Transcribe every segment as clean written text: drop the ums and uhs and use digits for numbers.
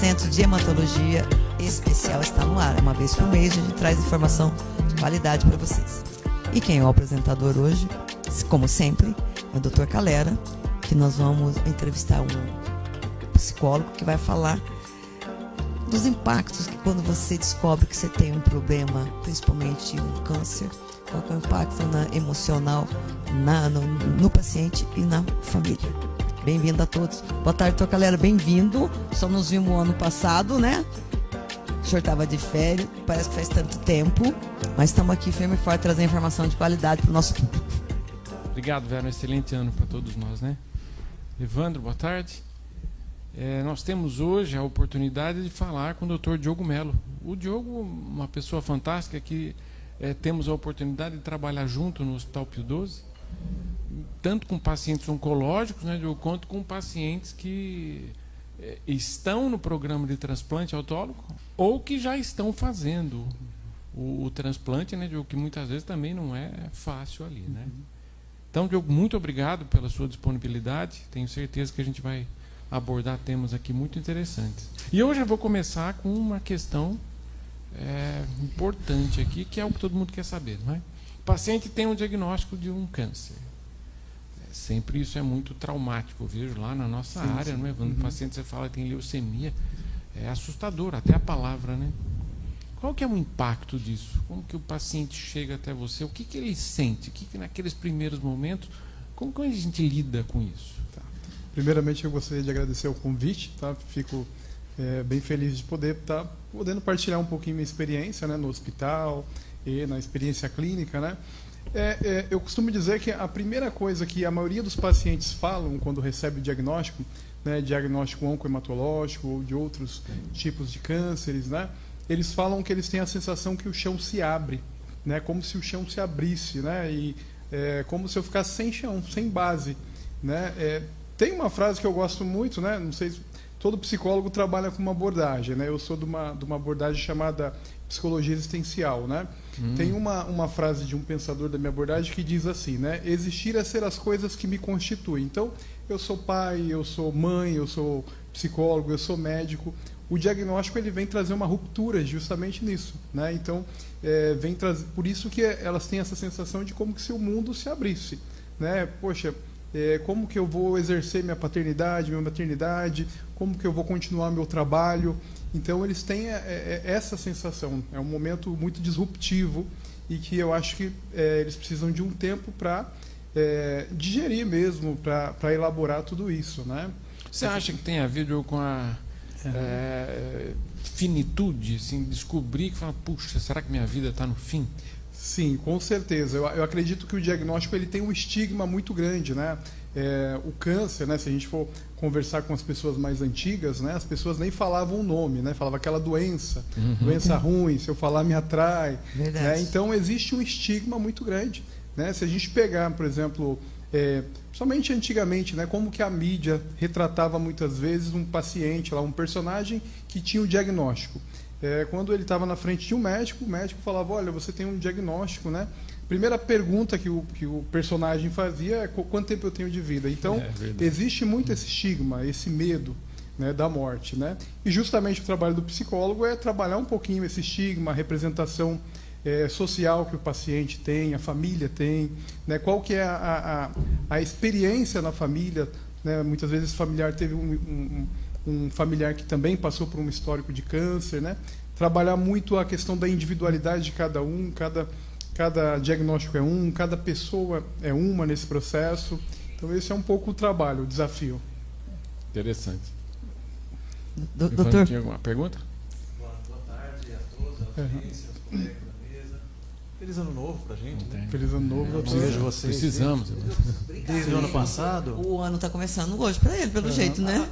Centro de Hematologia Especial está no ar. Uma vez por mês a gente traz informação de qualidade para vocês. E quem é o apresentador hoje, como sempre, é o Dr. Calera, que nós vamos entrevistar um psicólogo que vai falar dos impactos que quando você descobre que você tem um problema, principalmente um câncer, qual é o impacto emocional no paciente e na família. Bem-vindo a todos. Boa tarde, Dr. Calera, bem-vindo. Só nos vimos ano passado, né? O senhor estava de férias, parece que faz tanto tempo, mas estamos aqui firme e forte trazendo informação de qualidade para o nosso público. Obrigado, Vera. Um excelente ano para todos nós, né? Evandro, boa tarde. Nós temos hoje a oportunidade de falar com o Dr. Diogo Melo. O Diogo, uma pessoa fantástica que temos a oportunidade de trabalhar junto no Hospital Pio XII, tanto com pacientes oncológicos, né, Diogo, quanto com pacientes que estão no programa de transplante autólogo ou que já estão fazendo o transplante, né, Diogo, que muitas vezes também não é fácil ali, né? Então, Diogo, muito obrigado pela sua disponibilidade. Tenho certeza que a gente vai abordar temas aqui muito interessantes. E hoje eu vou começar com uma questão importante aqui, que é o que todo mundo quer saber, não é? O paciente tem um diagnóstico de um câncer. Sempre isso é muito traumático, eu vejo lá na nossa área, não é? Quando o paciente você fala que tem leucemia, é assustador, até a palavra, né? Qual que é o impacto disso? Como que o paciente chega até você? O que que ele sente? O que que naqueles primeiros momentos, como que a gente lida com isso? Tá. Primeiramente, eu gostaria de agradecer o convite, tá? Fico bem feliz de poder estar podendo partilhar um pouquinho minha experiência, né, no hospital e na experiência clínica, né? Eu costumo dizer que a primeira coisa que a maioria dos pacientes falam quando recebe o diagnóstico, né, diagnóstico oncohematológico ou de outros tipos de cânceres, né, eles falam que eles têm a sensação que o chão se abre, né, como se o chão se abrisse, né, e como se eu ficasse sem chão, sem base, né. Tem uma frase que eu gosto muito, né, não sei se todo psicólogo trabalha com uma abordagem, né, eu sou de uma abordagem chamada psicologia existencial, né. Tem uma frase de um pensador da minha abordagem que diz assim, né, existir é ser as coisas que me constituem. Então, eu sou pai, eu sou mãe, eu sou psicólogo, eu sou médico. O diagnóstico ele vem trazer uma ruptura justamente nisso, né? Então, vem trazer, por isso que elas têm essa sensação de como que se o mundo se abrisse, né? Poxa, como que eu vou exercer minha paternidade, minha maternidade, como que eu vou continuar meu trabalho. Então, eles têm essa sensação. É um momento muito disruptivo e que eu acho que eles precisam de um tempo para digerir mesmo, para elaborar tudo isso, né? Você acha que tem a ver com a finitude, assim, descobrir que fala, puxa, será que minha vida está no fim? Sim, com certeza. Eu acredito que o diagnóstico ele tem um estigma muito grande, né? O câncer, né? Se a gente for conversar com as pessoas mais antigas, né? As pessoas nem falavam o nome, né? Falava aquela doença, doença ruim, se eu falar me atrai. Né? Então existe um estigma muito grande, né? Se a gente pegar, por exemplo, somente antigamente, né? Como que a mídia retratava muitas vezes um paciente, lá, um personagem que tinha o diagnóstico. Quando ele estava na frente de um médico, o médico falava, olha, você tem um diagnóstico, né? Primeira pergunta que o personagem fazia é quanto tempo eu tenho de vida. Então, existe muito esse estigma, esse medo, né, da morte, né? E justamente o trabalho do psicólogo é trabalhar um pouquinho esse estigma, a representação social que o paciente tem, a família tem, né? Qual que é a experiência na família, né? Muitas vezes o familiar teve um familiar que também passou por um histórico de câncer, né? Trabalhar muito a questão da individualidade de cada um, cada diagnóstico é cada pessoa é uma nesse processo. Então esse é um pouco o trabalho, o desafio. Interessante. Doutor, tinha alguma pergunta? Boa tarde a todos, a audiência, aos colegas da mesa. Feliz ano novo pra gente, né? Feliz ano novo a todos. Vejo vocês. Precisamos. Desde o ano passado. o ano está começando hoje para ele, pelo jeito, né?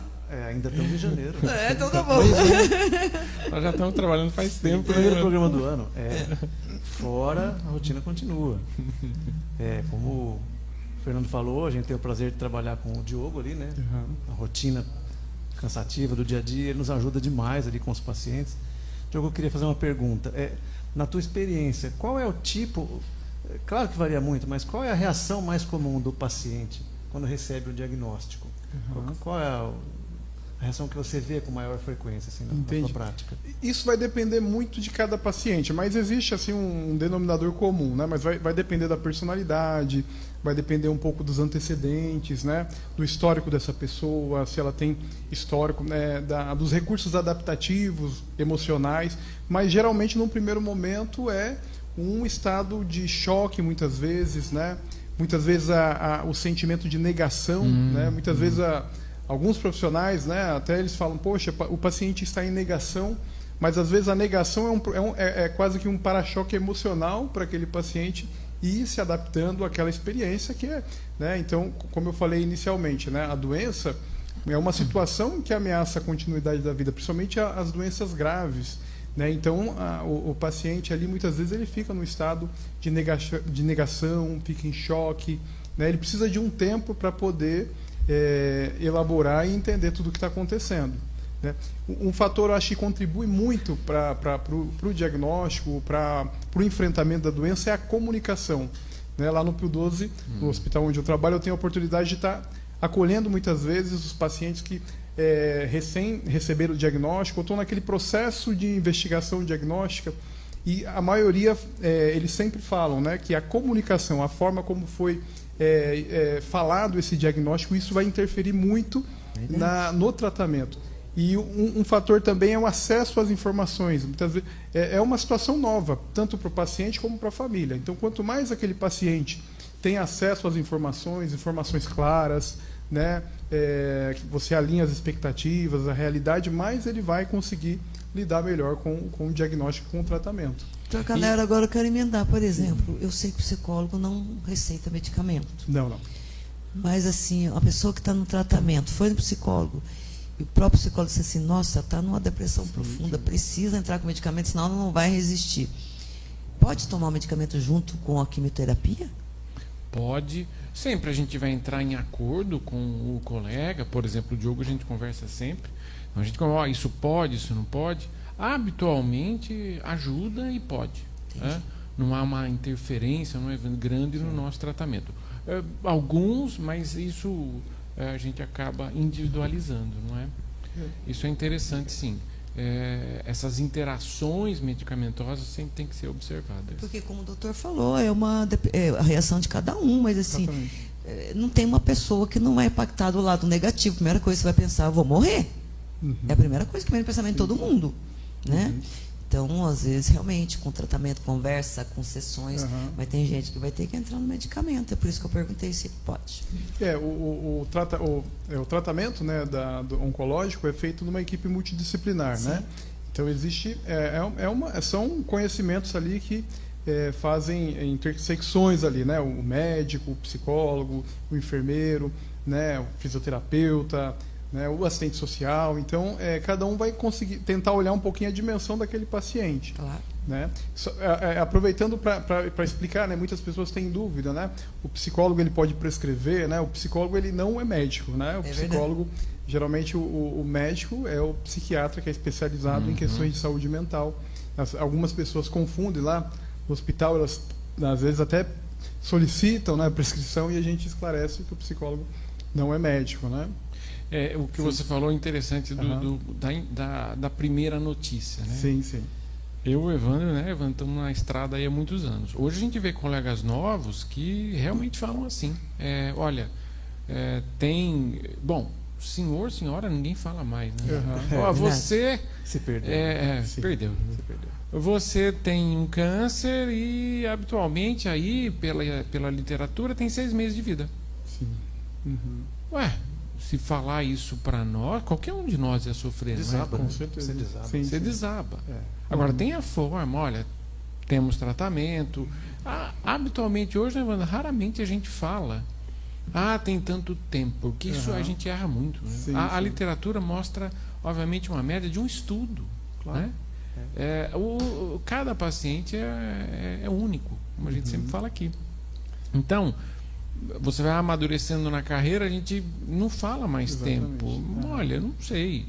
Ainda estamos em janeiro. Então tá bom. Nós já estamos trabalhando faz tempo. O primeiro programa do ano. Fora, a rotina continua. Como o Fernando falou, a gente tem o prazer de trabalhar com o Diogo ali, né? A rotina cansativa do dia a dia, ele nos ajuda demais ali com os pacientes. Diogo, eu queria fazer uma pergunta. Na tua experiência, qual é o tipo, claro que varia muito, mas qual é a reação mais comum do paciente quando recebe o diagnóstico? Qual é a reação que você vê com maior frequência assim, na sua prática? Isso vai depender muito de cada paciente, mas existe assim um denominador comum, né? Mas vai depender da personalidade, vai depender um pouco dos antecedentes, né? Do histórico dessa pessoa, se ela tem histórico, né? Dos recursos adaptativos, emocionais, mas geralmente no primeiro momento é um estado de choque muitas vezes, né? Muitas vezes o sentimento de negação, né? Muitas vezes alguns profissionais, né, até eles falam, poxa, o paciente está em negação, mas às vezes a negação é quase que um para-choque emocional para aquele paciente ir se adaptando àquela experiência que é, né? Então, como eu falei inicialmente, né, a doença é uma situação que ameaça a continuidade da vida, principalmente as doenças graves, né? Então, o paciente ali muitas vezes ele fica num estado de negação, fica em choque, né? Ele precisa de um tempo para poder elaborar e entender tudo o que está acontecendo, né? Um fator, eu acho, que contribui muito para o diagnóstico, para o enfrentamento da doença é a comunicação, né? Lá no Pio 12, no hospital onde eu trabalho, eu tenho a oportunidade de estar acolhendo muitas vezes os pacientes que recém receberam o diagnóstico ou estão naquele processo de investigação diagnóstica, e a maioria, eles sempre falam, né, que a comunicação, a forma como foi falado esse diagnóstico, isso vai interferir muito no tratamento. E um fator também é o acesso às informações. Muitas vezes é uma situação nova, tanto para o paciente como para a família. Então, quanto mais aquele paciente tem acesso às informações claras, né, que você alinha as expectativas, a realidade, mais ele vai conseguir lidar melhor com o diagnóstico, com o tratamento. Doutor Calera, agora eu quero emendar, por exemplo, eu sei que o psicólogo não receita medicamento. Não. Mas, assim, a pessoa que está no tratamento, foi no psicólogo, e o próprio psicólogo disse assim, nossa, está numa depressão profunda, precisa entrar com medicamento, senão ela não vai resistir. Pode tomar o medicamento junto com a quimioterapia? Pode. Sempre a gente vai entrar em acordo com o colega, por exemplo, o Diogo, a gente conversa sempre. Então, a gente conversa, isso pode, isso não pode. Habitualmente ajuda e pode, né? Não há uma interferência, não é grande no nosso tratamento. Alguns, mas isso a gente acaba individualizando, não é? Isso é interessante, sim. Essas interações medicamentosas sempre têm que ser observadas. Porque, como o doutor falou, a reação de cada um, mas assim, não tem uma pessoa que não é impactada do lado negativo. A primeira coisa que você vai pensar, eu vou morrer. É a primeira coisa que vem no pensamento de todo mundo, né? Então, às vezes, realmente, com tratamento, conversa, com sessões, mas tem gente que vai ter que entrar no medicamento. É por isso que eu perguntei se pode. O tratamento, né, do oncológico é feito numa equipe multidisciplinar, né? Então, existe... são conhecimentos ali que fazem intersecções ali, né? O médico, o psicólogo, o enfermeiro, né? O fisioterapeuta, né, o assistente social. Então, cada um vai conseguir tentar olhar um pouquinho a dimensão daquele paciente. Claro. Né? Aproveitando para explicar, né, muitas pessoas têm dúvida, né? O psicólogo ele pode prescrever, né? O psicólogo ele não é médico, né? O psicólogo, geralmente o médico é o psiquiatra que é especializado em questões de saúde mental. Algumas pessoas confundem lá no hospital, elas às vezes até solicitam, né, a prescrição, e a gente esclarece que o psicólogo não é médico, né? O que você falou é interessante da primeira notícia, né? Sim. Eu e o Evandro, né, estamos na estrada aí há muitos anos. Hoje a gente vê colegas novos que realmente falam assim, olha, bom, senhor, senhora, ninguém fala mais, né? Você se perdeu. Perdeu. Você tem um câncer e habitualmente aí, pela literatura, tem 6 meses de vida. Sim. Ué, se falar isso para nós, qualquer um de nós ia sofrer. Desaba, não é? Com certeza. Você desaba. Agora, tem a forma, olha, temos tratamento. Habitualmente, hoje, né, Wanda, raramente a gente fala, tem tanto tempo, porque isso a gente erra muito. Né? Sim, a literatura mostra, obviamente, uma média de um estudo. Claro. Né? Cada paciente é único, como a gente sempre fala aqui. Então, você vai amadurecendo na carreira, a gente não fala mais tempo. Olha, não sei.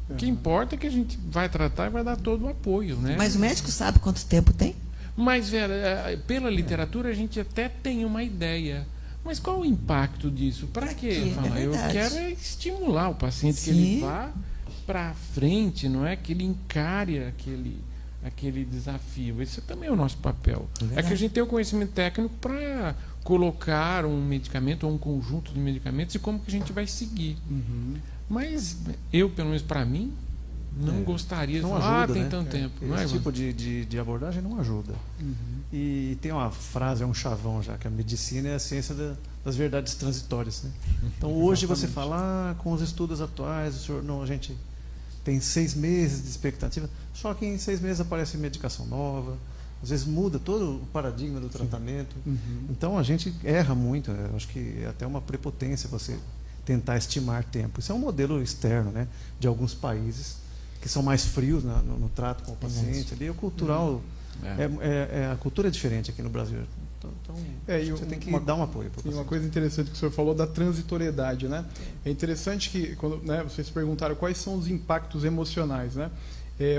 O que importa é que a gente vai tratar e vai dar todo o apoio, né? Mas o médico sabe quanto tempo tem? Mas, Vera, pela literatura a gente até tem uma ideia. Mas qual o impacto disso? Para quê? Eu verdade. quero estimular o paciente, que ele vá para frente, não é que ele encare aquele desafio. Esse também é o nosso papel. É que a gente tem o conhecimento técnico para colocar um medicamento ou um conjunto de medicamentos e como que a gente vai seguir. Mas eu, pelo menos para mim, não gostaria de falar, tem tanto tempo. Esse tipo de abordagem não ajuda. E tem uma frase, é um chavão já, que a medicina é a ciência das verdades transitórias. Né? Então hoje você fala, com os estudos atuais, o senhor, não, a gente tem 6 meses de expectativa, só que em 6 meses aparece medicação nova, às vezes muda todo o paradigma do tratamento. Então a gente erra muito, eu acho que é até uma prepotência você tentar estimar tempo. Isso é um modelo externo, né, de alguns países que são mais frios no trato com o paciente. Ali, o cultural, a cultura é diferente aqui no Brasil. Então, você tem que dar um apoio para o paciente. Uma coisa interessante que o senhor falou da transitoriedade, né? É interessante que, quando vocês perguntaram quais são os impactos emocionais, né?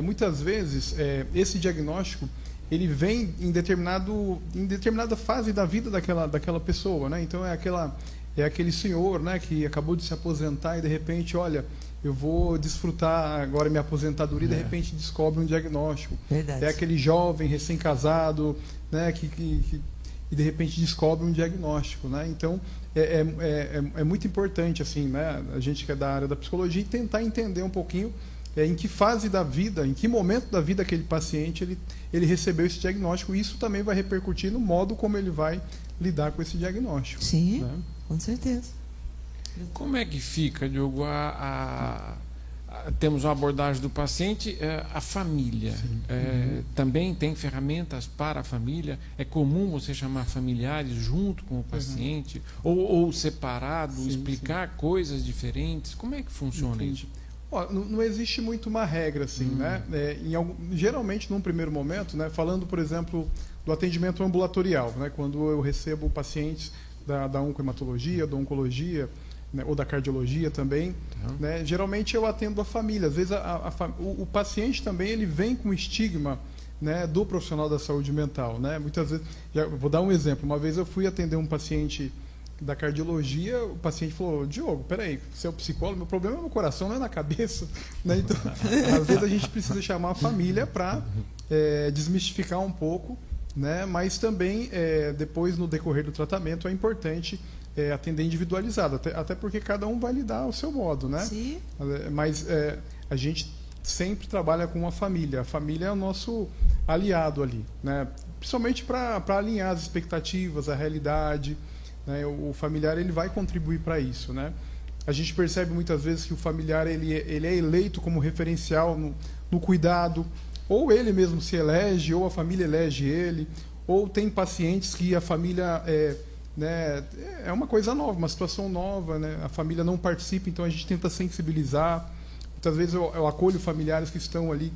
Muitas vezes, esse diagnóstico ele vem em determinada fase da vida daquela pessoa, né? Então, é aquele senhor, né, que acabou de se aposentar e, de repente, olha, eu vou desfrutar agora minha aposentadoria e, de repente, descobre um diagnóstico. Verdade. É aquele jovem recém-casado, né, que de repente descobre um diagnóstico, né? Então é muito importante, assim, né, a gente que é da área da psicologia, tentar entender um pouquinho em que fase da vida, em que momento da vida aquele paciente ele recebeu esse diagnóstico. E isso também vai repercutir no modo como ele vai lidar com esse diagnóstico. Sim, né? Com certeza. Como é que fica, Diogo, temos uma abordagem do paciente, a família. Também tem ferramentas para a família? É comum você chamar familiares junto com o paciente? Ou separado, explicar coisas diferentes? Como é que funciona isso? Não existe muito uma regra, assim, né? Geralmente, num primeiro momento, né, falando, por exemplo, do atendimento ambulatorial, né, quando eu recebo pacientes da oncohematologia, da oncologia, né, ou da cardiologia também, né, geralmente eu atendo a família. Às vezes o paciente também ele vem com estigma, né, do profissional da saúde mental, né? Muitas vezes, vou dar um exemplo. Uma vez eu fui atender um paciente da cardiologia, o paciente falou: Diogo, peraí, você é o psicólogo, meu problema é no coração, não é na cabeça, né? Então, às vezes a gente precisa chamar a família para desmistificar um pouco, né? Mas também depois, no decorrer do tratamento, é importante atender individualizado, até porque cada um vai lidar ao seu modo, né? Sim. Mas a gente sempre trabalha com a família é o nosso aliado ali, né? Principalmente para alinhar as expectativas, a realidade, né? O familiar ele vai contribuir para isso, né? A gente percebe muitas vezes que o familiar ele é eleito como referencial no cuidado, ou ele mesmo se elege, ou a família elege ele, ou tem pacientes que a família né, é uma coisa nova, uma situação nova, né? A família não participa, então a gente tenta sensibilizar. Muitas vezes eu acolho familiares que estão ali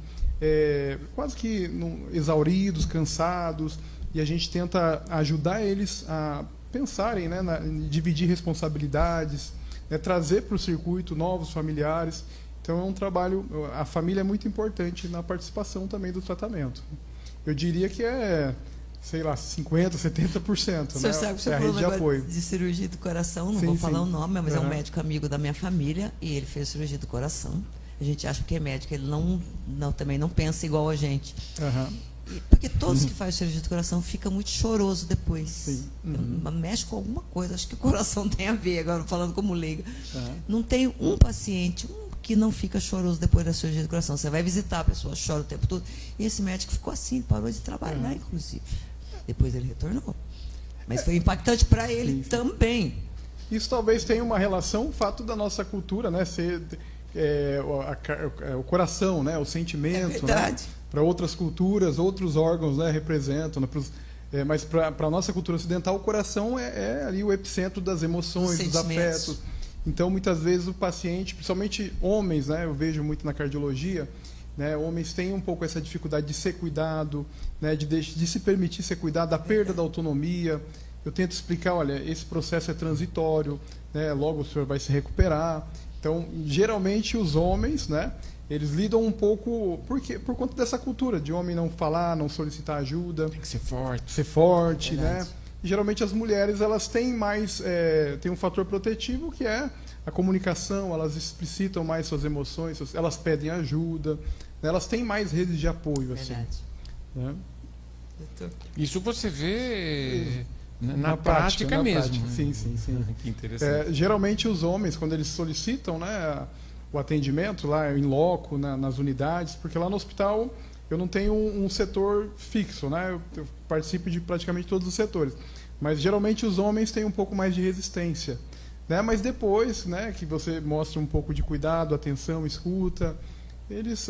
quase que exauridos, cansados, e a gente tenta ajudar eles a pensarem, né, em dividir responsabilidades, né, trazer para o circuito novos familiares. Então é um trabalho, a família é muito importante na participação também do tratamento. Eu diria que sei lá, 50%, 70%. O senhor sabe que você falou um negócio de cirurgia do coração, não vou falar o nome, mas é um médico amigo da minha família e ele fez cirurgia do coração. A gente acha que é médico, ele também não pensa igual a gente. Porque todos que fazem cirurgia do coração ficam muito choroso depois. Sim. Mexe com alguma coisa, acho que o coração tem a ver, agora falando como leiga. Não tem um paciente que não fica choroso depois da cirurgia do coração. Você vai visitar, a pessoa chora o tempo todo. E esse médico ficou assim, parou de trabalhar, inclusive. Depois ele retornou. Mas foi impactante para ele também. Isso talvez tenha uma relação, o fato da nossa cultura, né, ser o coração, né, o sentimento. É verdade. Né, para outras culturas, outros órgãos, né, representam. Né, mas para a nossa cultura ocidental, o coração é ali o epicentro das emoções, dos afetos. Então, muitas vezes, o paciente, principalmente homens, né, eu vejo muito na cardiologia, né, homens têm um pouco essa dificuldade de ser cuidado, né, de se permitir ser cuidado, da perda da autonomia. Eu tento explicar, olha, esse processo é transitório, né, logo o senhor vai se recuperar. Então, geralmente, os homens, né, eles lidam um pouco por conta dessa cultura de homem não falar, não solicitar ajuda. Tem que ser forte. Ser forte, né? E, geralmente as mulheres elas têm mais tem um fator protetivo que é a comunicação, elas explicitam mais suas emoções, elas pedem ajuda, né? Elas têm mais redes de apoio, assim, Verdade. né? Doutor. Isso você vê na prática na mesmo. prática. né? Sim. Que interessante. Geralmente os homens, quando eles solicitam, né, o atendimento lá em loco, nas unidades, porque lá no hospital eu não tenho um setor fixo, né? Eu participo de praticamente todos os setores. Mas geralmente os homens têm um pouco mais de resistência, né? Mas depois, né, que você mostra um pouco de cuidado, atenção, escuta, eles,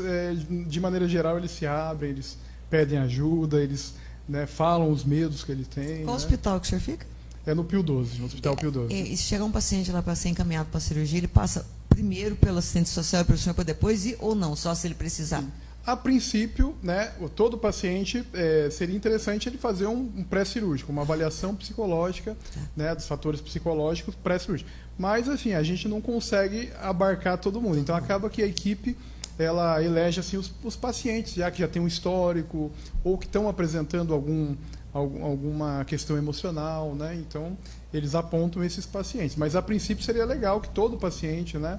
de maneira geral, eles se abrem, eles pedem ajuda, eles, né, falam os medos que eles têm. Qual né? hospital que o senhor fica? É no Pio 12, no Hospital Pio 12. E se chegar um paciente lá para ser encaminhado para cirurgia, ele passa primeiro pelo assistente social e pelo senhor para depois ir ou não, só se ele precisar? A princípio, né, todo paciente seria interessante ele fazer um pré-cirúrgico, uma avaliação psicológica, né, dos fatores psicológicos pré-cirúrgico. Mas assim, a gente não consegue abarcar todo mundo. Então acaba que a equipe ela elege assim os pacientes já que já tem um histórico ou que estão apresentando alguma questão emocional, né? Então eles apontam esses pacientes. Mas a princípio seria legal que todo paciente, né,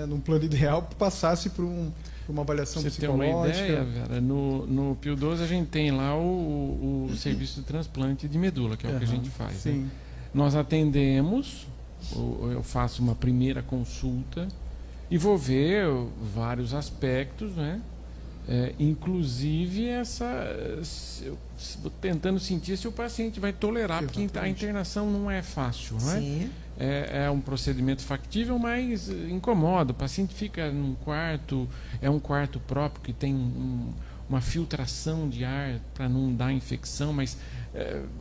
num plano ideal, passasse por uma avaliação Você psicológica. tem uma ideia, Vera? No Pio 12 a gente tem lá o serviço de transplante de medula, que é o que a gente faz. Sim. Né? Nós atendemos, eu faço uma primeira consulta e vou ver vários aspectos, né? Inclusive tentando sentir se o paciente vai tolerar, Exatamente. porque a internação não é fácil, não é? Sim. É um procedimento factível, mas incomoda. O paciente fica num quarto, é um quarto próprio que tem uma filtração de ar para não dar infecção, mas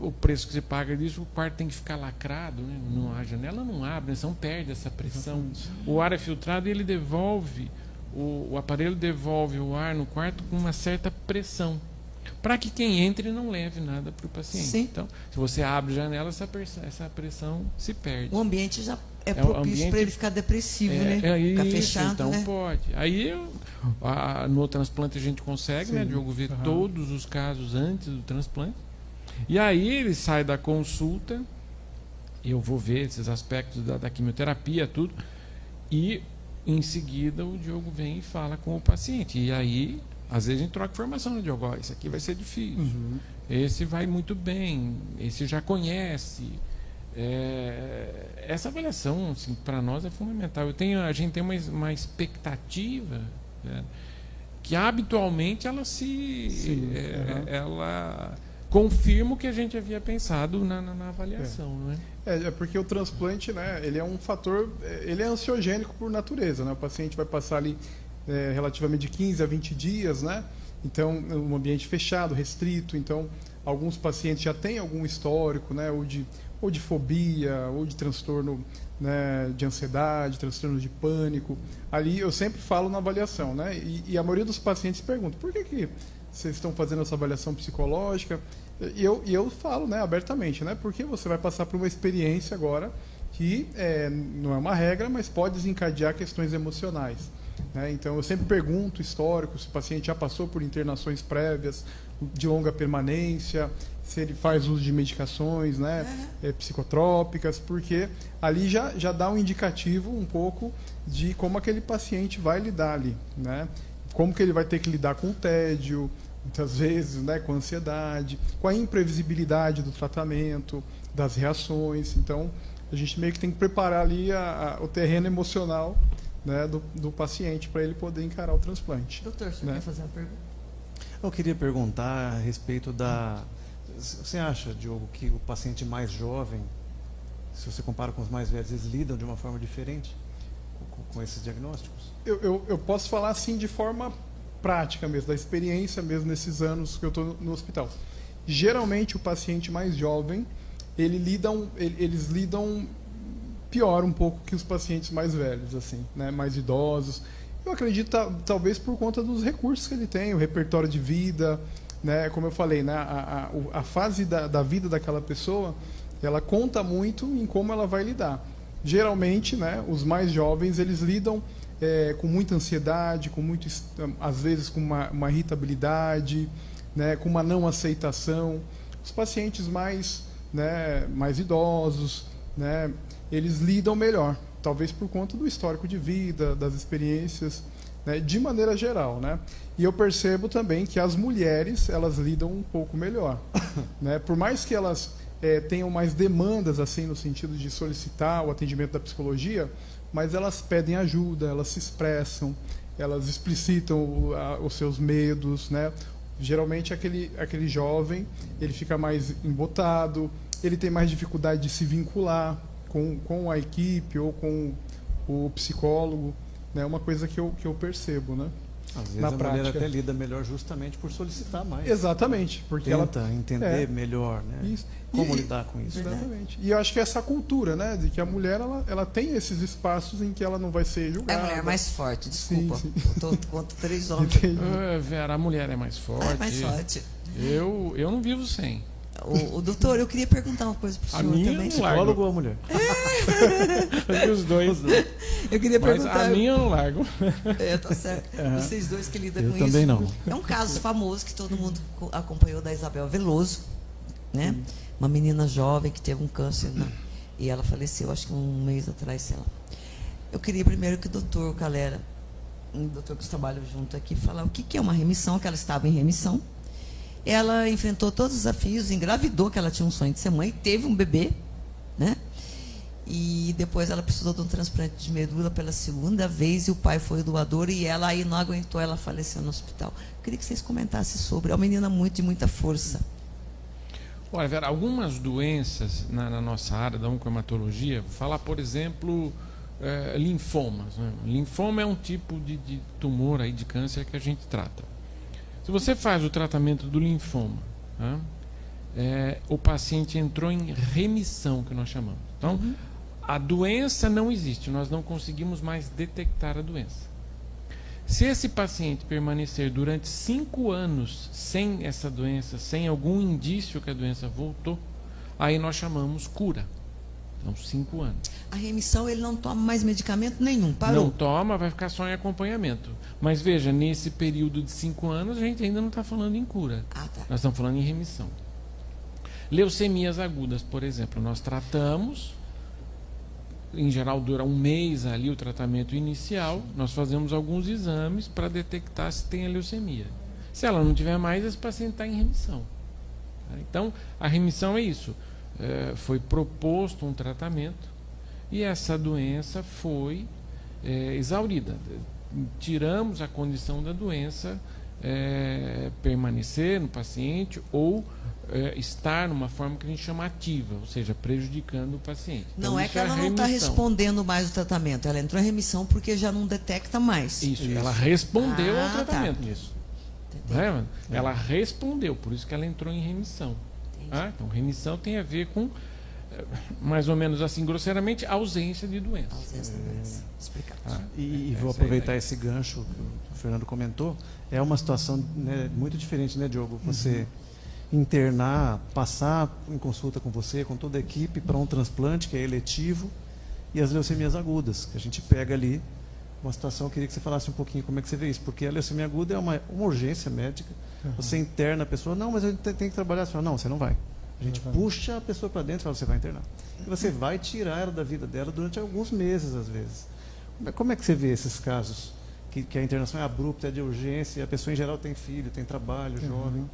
o preço que você paga disso, o quarto tem que ficar lacrado, né? A janela não abre, né? Você não perde essa pressão. O ar é filtrado e ele devolve, o aparelho devolve o ar no quarto com uma certa pressão, para que quem entre não leve nada para o paciente. Sim. Então, se você abre a janela, essa pressão se perde. O ambiente já é o propício ambiente- para ele ficar depressivo, né? Ficar isso, fechado, então né? pode. Aí no transplante a gente consegue, Sim. né, Diogo, ver Aham. todos os casos antes do transplante. E aí ele sai da consulta, eu vou ver esses aspectos da quimioterapia, tudo, e em seguida o Diogo vem e fala com o paciente. E aí, às vezes a gente troca informação, né, Diogo? Ó, esse aqui vai ser difícil, Uhum. esse vai muito bem, esse já conhece. Essa avaliação, assim, para nós é fundamental. A gente tem uma expectativa, né, que habitualmente ela ela confirma o que a gente havia pensado na avaliação, não é? É porque o transplante, né, ele é um fator, ele é ansiogênico por natureza, né? O paciente vai passar ali relativamente de 15 a 20 dias, né? Então, um ambiente fechado, restrito. Então, alguns pacientes já têm algum histórico, né, ou de fobia, ou de transtorno, né, de ansiedade, transtorno de pânico. Ali eu sempre falo na avaliação, né? E a maioria dos pacientes pergunta: por que vocês estão fazendo essa avaliação psicológica? E eu falo, né, abertamente, né? Porque você vai passar por uma experiência agora que não é uma regra, mas pode desencadear questões emocionais, né? Então eu sempre pergunto histórico, se o paciente já passou por internações prévias de longa permanência, se ele faz uso de medicações, né, psicotrópicas, porque ali já dá um indicativo um pouco de como aquele paciente vai lidar ali, né? Como que ele vai ter que lidar com o tédio, muitas vezes, né, com a ansiedade, com a imprevisibilidade do tratamento, das reações. Então, a gente meio que tem que preparar ali o terreno emocional, né, do paciente para ele poder encarar o transplante. Doutor, você né? quer fazer uma pergunta? Eu queria perguntar a respeito Você acha, Diogo, que o paciente mais jovem, se você compara com os mais velhos, eles lidam de uma forma diferente com esses diagnósticos? Eu posso falar assim de forma prática mesmo, da experiência mesmo nesses anos que eu estou no hospital. Geralmente o paciente mais jovem, eles lidam pior um pouco que os pacientes mais velhos, assim, né, mais idosos. Eu acredito talvez por conta dos recursos que ele tem, o repertório de vida, né, como eu falei, né, a fase da vida daquela pessoa, ela conta muito em como ela vai lidar. Geralmente, né, os mais jovens, eles lidam com muita ansiedade, às vezes com uma irritabilidade, né, com uma não aceitação. Os pacientes mais né, mais idosos, né, eles lidam melhor, talvez por conta do histórico de vida, das experiências, né, de maneira geral, né? E eu percebo também que as mulheres, elas lidam um pouco melhor, né? Por mais que elas tenham mais demandas, assim, no sentido de solicitar o atendimento da psicologia, mas elas pedem ajuda, elas se expressam, elas explicitam os seus medos, né? Geralmente aquele jovem, ele fica mais embotado, ele tem mais dificuldade de se vincular com a equipe ou com o psicólogo, né? Uma coisa que eu percebo, né? Às vezes Na a prática. mulher até lida melhor justamente por solicitar mais. Exatamente, porque Tenta ela entender melhor, né? Isso. Como lidar com isso. Exatamente. E eu acho que essa cultura, né, de que a mulher ela tem esses espaços em que ela não vai ser É julgada. a mulher mais forte, desculpa. Sim. Eu tô contra 3 homens. Entendi. Vera, a mulher é mais forte. É mais forte. Eu não vivo sem. O doutor, eu queria perguntar uma coisa pro A senhor minha também. não largo. Psicólogo ou a mulher? Os dois. Eu queria Mas perguntar. a minha eu não largo. Tá certo. Vocês dois que lidam Eu com também isso. não. É um caso famoso que todo mundo acompanhou da Isabel Veloso, né? Uma menina jovem que teve um câncer e ela faleceu, acho que um mês atrás, sei lá. Eu queria primeiro que o doutor Calera, um doutor que trabalha junto aqui, falar o que é uma remissão, que ela estava em remissão. Ela enfrentou todos os desafios, engravidou, que ela tinha um sonho de ser mãe, teve um bebê, né? E depois ela precisou de um transplante de medula pela segunda vez e o pai foi o doador e ela aí não aguentou, ela faleceu no hospital. Eu queria que vocês comentassem sobre. É uma menina de muita força. Olha, Vera, algumas doenças na nossa área da oncohematologia, vou falar, por exemplo, linfomas. Né? Linfoma é um tipo de tumor aí, de câncer que a gente trata. Se você faz o tratamento do linfoma, né, o paciente entrou em remissão, que nós chamamos. Então, a doença não existe, nós não conseguimos mais detectar a doença. Se esse paciente permanecer durante 5 anos sem essa doença, sem algum indício que a doença voltou, aí nós chamamos cura. Então, 5 anos. A remissão, ele não toma mais medicamento nenhum, parou? Não toma, vai ficar só em acompanhamento. Mas veja, nesse período de 5 anos, a gente ainda não está falando em cura. Ah, tá. Nós estamos falando em remissão. Leucemias agudas, por exemplo, nós tratamos, em geral dura 1 mês ali o tratamento inicial, nós fazemos alguns exames para detectar se tem a leucemia. Se ela não tiver mais, esse paciente está em remissão. Então, a remissão é isso. Foi proposto um tratamento e essa doença foi exaurida. Tiramos a condição da doença permanecer no paciente ou estar numa forma que a gente chama ativa, ou seja, prejudicando o paciente. Então, Não é que ela não está respondendo mais o tratamento, ela entrou em remissão porque já não detecta mais. Isso. Ela respondeu ao tratamento. Tá. Isso. Ela respondeu, por isso que ela entrou em remissão. Então, remissão tem a ver com, mais ou menos assim, grosseiramente, ausência de doença. Ausência de doença. Explicado. E vou aproveitar esse gancho que o Fernando comentou. É uma situação, né, muito diferente, né, Diogo? Você internar, passar em consulta com você, com toda a equipe, para um transplante que é eletivo, e as leucemias agudas, que a gente pega ali. Uma situação, eu queria que você falasse um pouquinho como é que você vê isso, porque a leucemia aguda é uma urgência médica. Você interna a pessoa, não, mas eu tenho que trabalhar. Você fala, não, você não vai. A gente puxa a pessoa para dentro e fala, você vai internar. E você vai tirar ela da vida dela durante alguns meses, às vezes. Como é que você vê esses casos? Que a internação é abrupta, é de urgência, e a pessoa em geral tem filho, tem trabalho, jovem.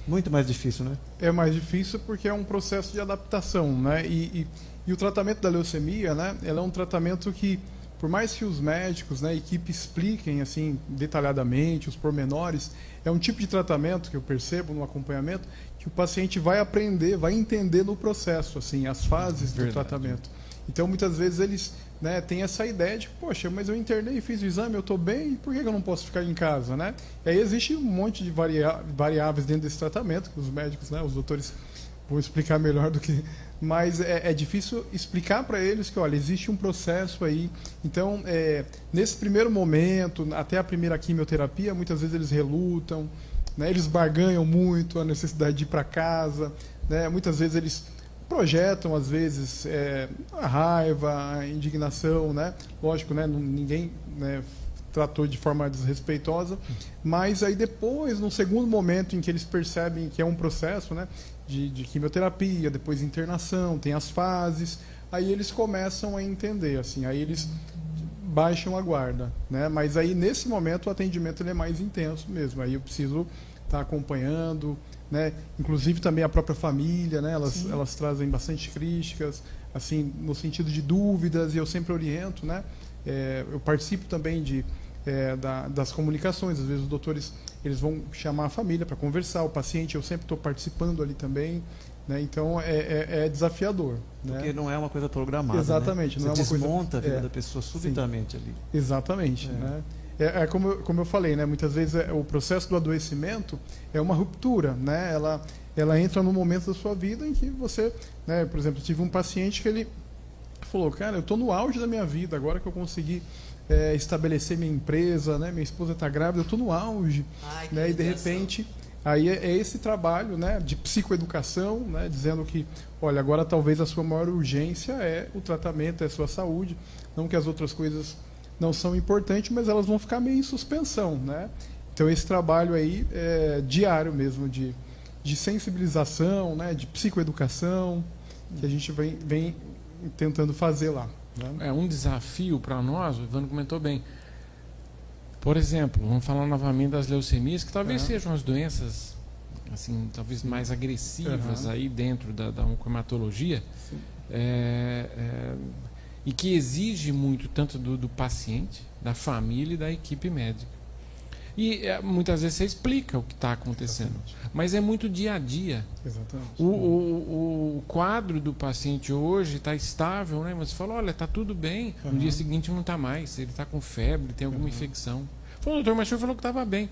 Muito mais difícil, né? É mais difícil porque é um processo de adaptação, né? E o tratamento da leucemia, né? Ela é um tratamento que, por mais que os médicos, né, a equipe expliquem assim detalhadamente os pormenores, é um tipo de tratamento que eu percebo no acompanhamento que o paciente vai aprender, vai entender no processo, assim, as fases do tratamento. Então, muitas vezes eles, né, têm essa ideia de, poxa, mas eu internei, fiz o exame, eu estou bem, por que eu não posso ficar em casa, né? E aí existe um monte de variáveis dentro desse tratamento que os médicos, né, os doutores vão explicar melhor do que... Mas é difícil explicar para eles que, olha, existe um processo aí. Então, nesse primeiro momento, até a primeira quimioterapia, muitas vezes eles relutam, né? Eles barganham muito a necessidade de ir para casa, né? Muitas vezes eles projetam, às vezes, a raiva, a indignação, né? Lógico, né? Ninguém, né, tratou de forma desrespeitosa, mas aí depois, no segundo momento em que eles percebem que é um processo, né, de quimioterapia, depois internação, tem as fases. Aí eles começam a entender, assim, aí eles baixam a guarda, né? Mas aí nesse momento o atendimento ele é mais intenso mesmo. Aí eu preciso estar acompanhando, né? Inclusive também a própria família, né? Elas trazem bastante críticas, assim, no sentido de dúvidas, e eu sempre oriento, né? Eu participo também das comunicações. Às vezes os doutores eles vão chamar a família para conversar, o paciente eu sempre estou participando ali também, né? Então é desafiador, porque né? não é uma coisa programada. Exatamente, né? não Você é uma desmonta coisa, a vida da pessoa subitamente ali. Exatamente, né? Como eu falei, né? Muitas vezes o processo do adoecimento é uma ruptura, né? Ela entra num momento da sua vida em que você, né? Por exemplo, eu tive um paciente que ele falou, cara, eu estou no auge da minha vida, agora que eu consegui estabelecer minha empresa, né? Minha esposa está grávida, eu estou no auge, né? E de repente, aí é esse trabalho, né? De psicoeducação, né? Dizendo que, olha, agora talvez a sua maior urgência é o tratamento, é a sua saúde, não que as outras coisas não são importantes, mas elas vão ficar meio em suspensão, né? Então esse trabalho aí é diário mesmo de sensibilização, né? De psicoeducação, que a gente vem tentando fazer lá. Né? É um desafio para nós, o Ivano comentou bem. Por exemplo, vamos falar novamente das leucemias, que talvez sejam as doenças assim, talvez mais agressivas aí dentro da oncohematologia, e que exige muito tanto do paciente, da família e da equipe médica. E muitas vezes você explica o que está acontecendo. Exatamente. Mas é muito dia a dia. Exatamente. O quadro do paciente hoje está estável, né? Mas você fala, olha, está tudo bem. No dia seguinte não está mais. Ele está com febre, tem alguma infecção. O doutor Machado falou que estava bem.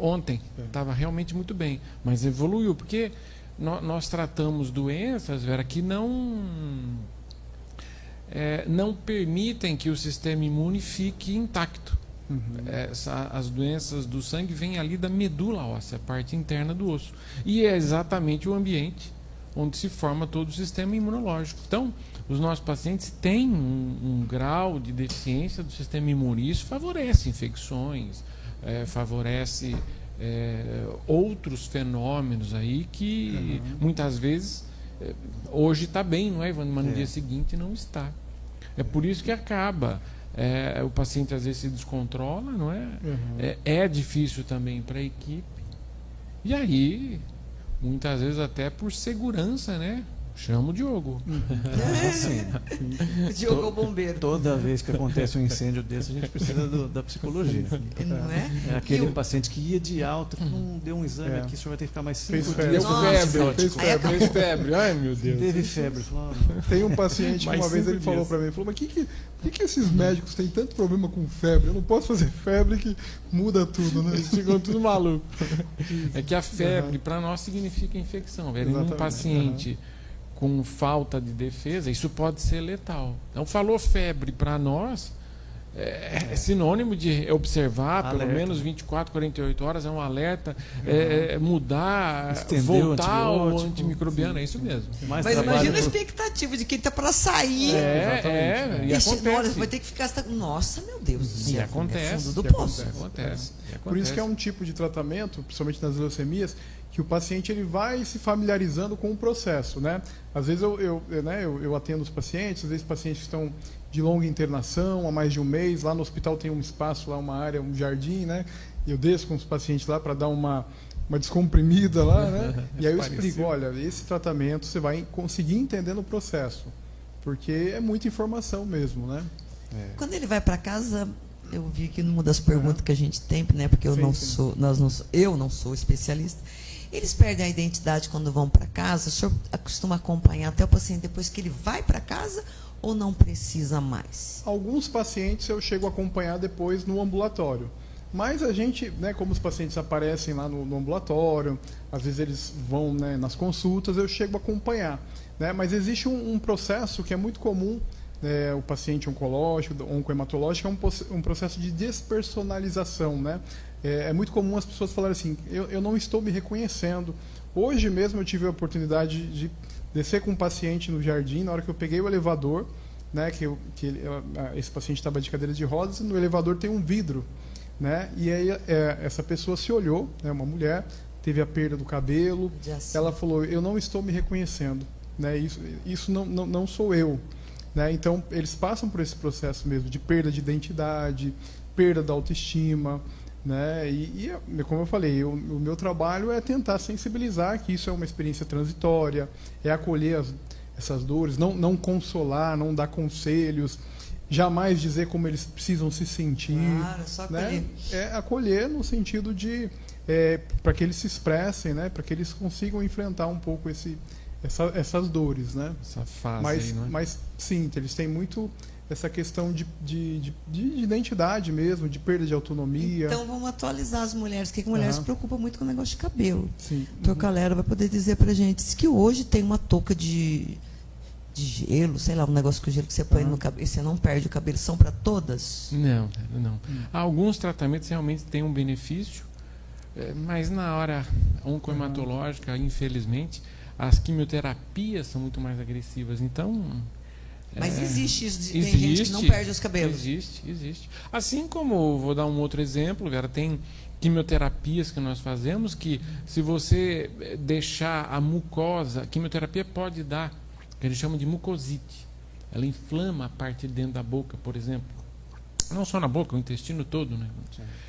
Ontem estava realmente muito bem. Mas evoluiu, porque nós tratamos doenças, Vera, que não permitem que o sistema imune fique intacto. As doenças do sangue vêm ali da medula óssea, a parte interna do osso. E é exatamente o ambiente onde se forma todo o sistema imunológico. Então, os nossos pacientes têm um grau de deficiência do sistema imune. Isso favorece infecções, favorece outros fenômenos aí que muitas vezes hoje está bem, não é, Ivan? Mas no dia seguinte não está. É por isso que acaba. O paciente às vezes se descontrola, não é? É difícil também para a equipe. E aí, muitas vezes até por segurança, né? Chama o Diogo. O Diogo é o bombeiro. Toda vez que acontece um incêndio desse, a gente precisa da psicologia. Não é? É aquele paciente que ia de alta, deu um exame aqui, o senhor vai ter que ficar mais 5 dias. Fez febre. Ai, meu Deus. Teve febre. Tem um paciente que uma vez ele falou para mim, mas por que esses médicos têm tanto problema com febre? Eu não posso fazer febre que muda tudo, né? Eles ficam tudo maluco. É que a febre, para nós, significa infecção, velho. Em um paciente com falta de defesa, isso pode ser letal. Então, falou febre para nós, é sinônimo de observar alerta. Pelo menos 24, 48 horas, é um alerta, mudar, estender voltar o antimicrobiano, é isso mesmo. Mas imagina a expectativa de quem está para sair. E acontece. Vai ter que ficar... Nossa, meu Deus do céu. E acontece. Fundo do poço. Acontece. Por isso que é um tipo de tratamento, principalmente nas leucemias, que o paciente ele vai se familiarizando com o processo, né? Às vezes eu atendo os pacientes, às vezes pacientes que estão de longa internação, há mais de um mês, lá no hospital tem um espaço, lá uma área, um jardim, né? E eu desço com os pacientes lá para dar uma descomprimida lá, né? E aí eu explico, olha, esse tratamento você vai conseguir entender no processo, porque é muita informação mesmo, né? Quando ele vai para casa, eu vi que numa das perguntas que a gente tem, né? Porque eu não sou especialista. Eles perdem a identidade quando vão para casa? O senhor costuma acompanhar até o paciente depois que ele vai para casa ou não precisa mais? Alguns pacientes eu chego a acompanhar depois no ambulatório. Mas a gente, né, como os pacientes aparecem lá no ambulatório, às vezes eles vão, né, nas consultas, eu chego a acompanhar. Né? Mas existe um processo que é muito comum, o paciente oncológico, oncohematológico, é um processo de despersonalização, né? É muito comum as pessoas falarem assim, eu não estou me reconhecendo. Hoje mesmo eu tive a oportunidade de descer com um paciente no jardim, na hora que eu peguei o elevador, né, esse paciente estava de cadeira de rodas, e no elevador tem um vidro, né? E aí essa pessoa se olhou, né, uma mulher, teve a perda do cabelo. Assim. Ela falou, eu não estou me reconhecendo, né? Isso não sou eu, né? Então eles passam por esse processo mesmo de perda de identidade, perda da autoestima, né? E como eu falei, o meu trabalho é tentar sensibilizar que isso é uma experiência transitória, é acolher essas dores, não consolar, não dar conselhos, jamais dizer como eles precisam se sentir. Claro, só acolher. Né? É acolher no sentido de para que eles se expressem, né? Para que eles consigam enfrentar um pouco essas dores, né? Essa fase mas, aí, não é? mas sim, eles têm muito essa questão de identidade mesmo, de perda de autonomia. Então vamos atualizar as mulheres, porque a mulher se preocupa muito com o negócio de cabelo. Sim. O Dr. Calera vai poder dizer pra gente, diz que hoje tem uma touca de gelo, sei lá, um negócio com gelo que você põe no cabelo e você não perde o cabelo, são para todas? Não. Alguns tratamentos realmente têm um benefício, mas na hora oncohematológica, infelizmente, as quimioterapias são muito mais agressivas. Então... Mas existe isso, tem gente que não perde os cabelos. Existe. Assim como, vou dar um outro exemplo, Vera, tem quimioterapias que nós fazemos que se você deixar a mucosa, a quimioterapia pode dar, que a gente chama de mucosite. Ela inflama a parte de dentro da boca, por exemplo. Não só na boca, o intestino todo, né?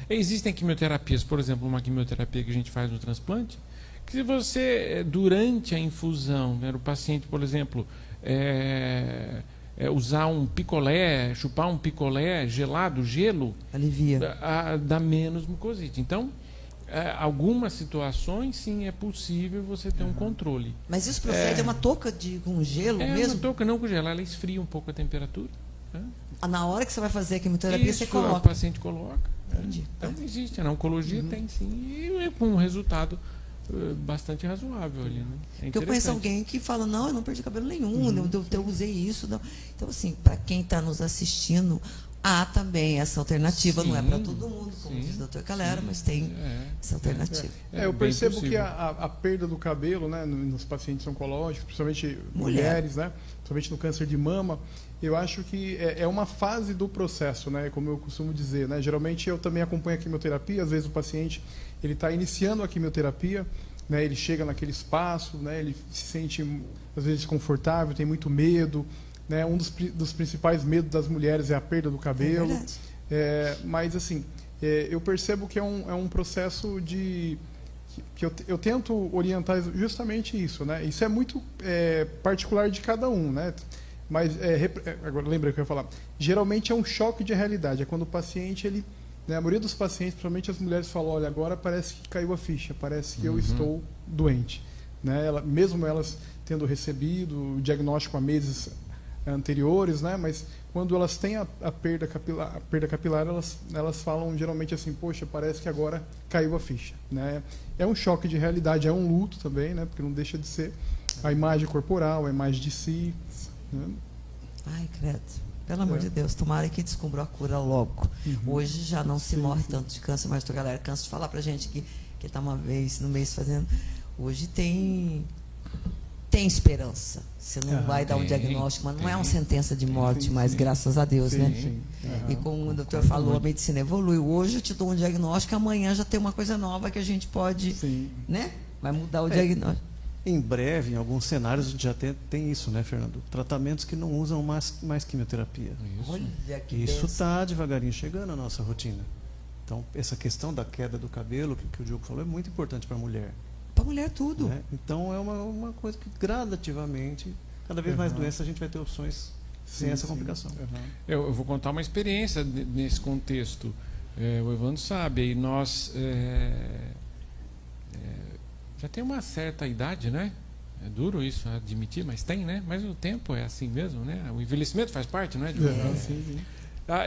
Existem quimioterapias, por exemplo, uma quimioterapia que a gente faz no transplante, que se você, durante a infusão, né, o paciente, por exemplo, usar um picolé, chupar um picolé gelado, gelo, alivia, dá menos mucosite. Então, algumas situações, sim, é possível você ter um controle. Mas isso procede é uma touca com gelo mesmo? É uma touca não com gelo, ela esfria um pouco a temperatura. Na hora que você vai fazer a quimioterapia, isso, você coloca. O paciente coloca. Entendi. Então existe, na oncologia tem sim, e com um resultado bastante razoável ali, né? Porque eu conheço alguém que fala, não, eu não perdi cabelo nenhum, eu usei isso. Não. Então, assim, para quem está nos assistindo, há também essa alternativa, não é para todo mundo, como diz o Dr. Calera, mas tem essa alternativa. Eu percebo que a perda do cabelo, né, nos pacientes oncológicos, principalmente mulheres, né, principalmente no câncer de mama, eu acho que é uma fase do processo, né, como eu costumo dizer, né. Geralmente eu também acompanho a quimioterapia, às vezes o paciente ele está iniciando a quimioterapia, né, ele chega naquele espaço, né, ele se sente às vezes desconfortável, tem muito medo, né, um dos principais medos das mulheres é a perda do cabelo. Mas assim, eu percebo que é um processo que eu tento orientar justamente isso, né? Isso é muito particular de cada um, né? Mas agora lembrei o que eu ia falar. Geralmente é um choque de realidade, é quando o paciente né, a maioria dos pacientes, principalmente as mulheres, falam, olha, agora parece que caiu a ficha, parece que eu estou doente, né? Mesmo elas tendo recebido o diagnóstico há meses anteriores, né? Mas quando elas têm a perda capilar, elas falam geralmente assim, poxa, parece que agora caiu a ficha, né? É um choque de realidade, é um luto também, né? Porque não deixa de ser a imagem corporal, a imagem de si, né? Ai, credo. Pelo amor de Deus, tomara que descubra a cura logo. Hoje já não se morre tanto de câncer, mas a galera cansa de falar pra gente que está uma vez no mês fazendo. Hoje tem esperança. Você não vai dar um diagnóstico, mas não é uma sentença de morte, mas graças a Deus, né? Sim. E como o doutor falou, a medicina evolui. Hoje eu te dou um diagnóstico, amanhã já tem uma coisa nova que a gente pode, né? Vai mudar o diagnóstico. Em breve, em alguns cenários, a gente já tem isso, né, Fernando? Tratamentos que não usam mais quimioterapia. Olha que isso está devagarinho chegando na nossa rotina. Então, essa questão da queda do cabelo, que o Diogo falou, é muito importante para a mulher. Para a mulher, tudo. Né? Então, é uma coisa que gradativamente, cada vez mais doenças, a gente vai ter opções sem essa complicação. Eu vou contar uma experiência nesse contexto. O Evandro sabe, e nós já tem uma certa idade, né? É duro isso admitir, mas tem, né? Mas o tempo é assim mesmo, né? O envelhecimento faz parte, não é? Sim.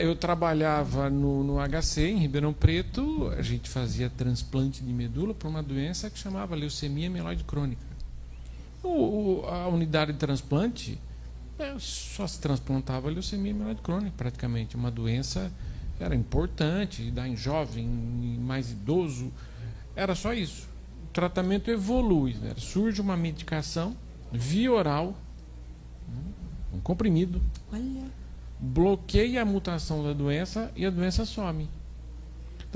Eu trabalhava no HC, em Ribeirão Preto, a gente fazia transplante de medula para uma doença que chamava leucemia mieloide crônica. A unidade de transplante só se transplantava leucemia mieloide crônica, praticamente. Uma doença era importante, dá em jovem, em mais idoso, era só isso. O tratamento evolui, né? Surge uma medicação via oral, um comprimido, bloqueia a mutação da doença e a doença some.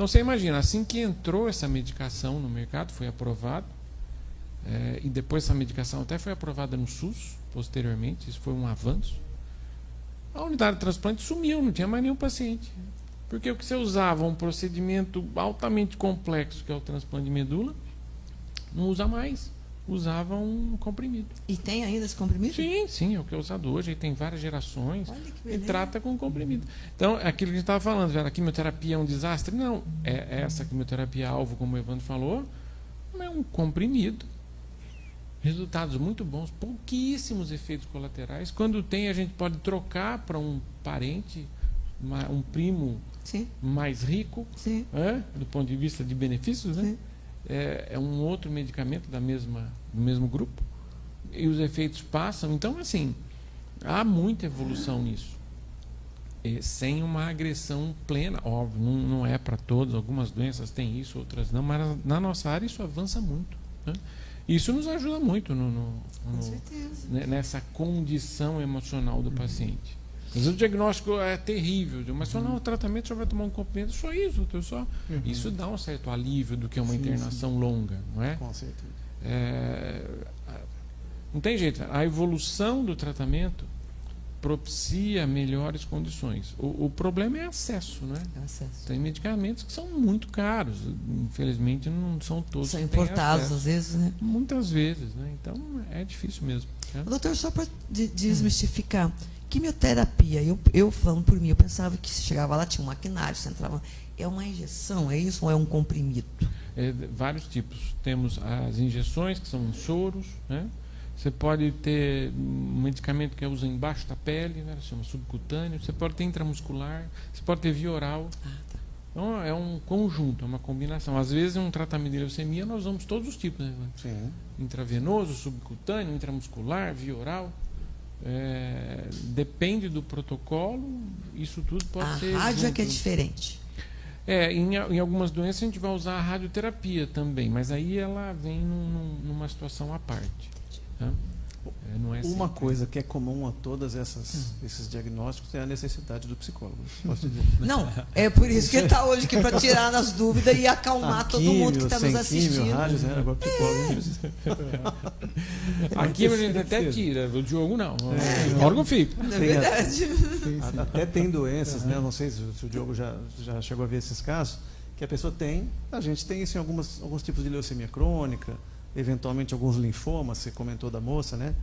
Então você imagina, assim que entrou essa medicação no mercado, foi aprovado, e depois essa medicação até foi aprovada no SUS, posteriormente, isso foi um avanço, a unidade de transplante sumiu, não tinha mais nenhum paciente. Porque o que você usava, um procedimento altamente complexo, que é o transplante de medula, não usa mais. Usava um comprimido. E tem ainda esse comprimido? Sim, é o que é usado hoje. Ele tem várias gerações. Olha que E beleza. trata com comprimido. Então, é aquilo que a gente estava falando, a quimioterapia é um desastre? Não. Essa quimioterapia-alvo, como o Evandro falou, não é um comprimido. Resultados muito bons, pouquíssimos efeitos colaterais. Quando tem, a gente pode trocar para um parente, um primo Sim, mais rico, sim. do ponto de vista de benefícios, né? Sim. É um outro medicamento do mesmo grupo, e os efeitos passam. Então, assim, há muita evolução nisso, sem uma agressão plena. Óbvio, não é para todos, algumas doenças têm isso, outras não, mas na nossa área isso avança muito, né? Isso nos ajuda muito Com certeza. nessa condição emocional do paciente. Às vezes o diagnóstico é terrível, mas só não, o tratamento só vai tomar um comprimido, só isso. Isso dá um certo alívio do que uma internação longa, não é? Com certeza. Não tem jeito, a evolução do tratamento propicia melhores condições. O problema é acesso, não é? É acesso. Tem medicamentos que são muito caros, infelizmente não são todos São que têm importados acesso. às vezes, né? Muitas vezes, né? Então é difícil mesmo, né? Doutor, só para desmistificar, quimioterapia, eu falando por mim, eu pensava que se chegava lá, tinha um maquinário, você entrava. É uma injeção, é isso ou é um comprimido? Vários tipos. Temos as injeções, que são em soros, né? Você pode ter um medicamento que é usado embaixo da pele, né? Chama subcutâneo. Você pode ter intramuscular, você pode ter via oral. Tá. Então é um conjunto, é uma combinação. Às vezes, em um tratamento de leucemia, nós usamos todos os tipos, né? Sim. Intravenoso, subcutâneo, intramuscular, via oral. Depende do protocolo, isso tudo pode ser. A rádio é junto. que é diferente. Em algumas doenças a gente vai usar a radioterapia também, mas aí ela vem numa situação à parte. Tá? Não é Uma sempre. coisa que é comum a todos esses diagnósticos é a necessidade do psicólogo. Posso dizer? Não, é por isso que ele está hoje aqui, para tirar as dúvidas e acalmar todo mundo que está nos assistindo. Químio, rádios, agora psicólogo. Aqui a gente até tira, o Diogo não. O órgão fica. Não é verdade? Até tem doenças, né? Não sei se o Diogo já chegou a ver esses casos, que a pessoa tem, a gente tem isso em alguns tipos de leucemia crônica, eventualmente alguns linfomas, você comentou da moça, né?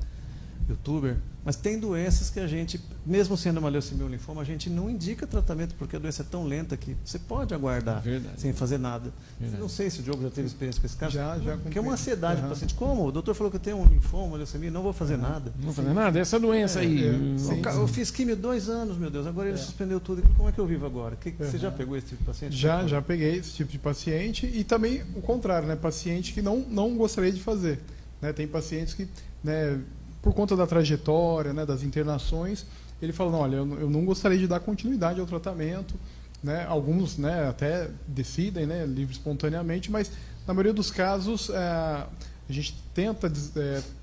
Youtuber, mas tem doenças que a gente, mesmo sendo uma leucemia ou linfoma, a gente não indica tratamento porque a doença é tão lenta que você pode aguardar sem fazer nada. Verdade. Não sei se o Diogo já teve experiência com esse caso. Já Porque é uma ansiedade do Uhum. paciente. Como? O doutor falou que eu tenho um linfoma, uma leucemia, não vou fazer nada. Não vou fazer nada, essa doença aí. Sim. Eu fiz químio 2 anos, meu Deus, agora ele suspendeu tudo. Como é que eu vivo agora? Você já pegou esse tipo de paciente? Já peguei esse tipo de paciente e também o contrário, né? Paciente que não gostaria de fazer, né? Tem pacientes que, né, por conta da trajetória, né, das internações, ele fala, não, olha, eu não gostaria de dar continuidade ao tratamento, né? Alguns, né, até decidem, né, livre espontaneamente, mas na maioria dos casos a gente tenta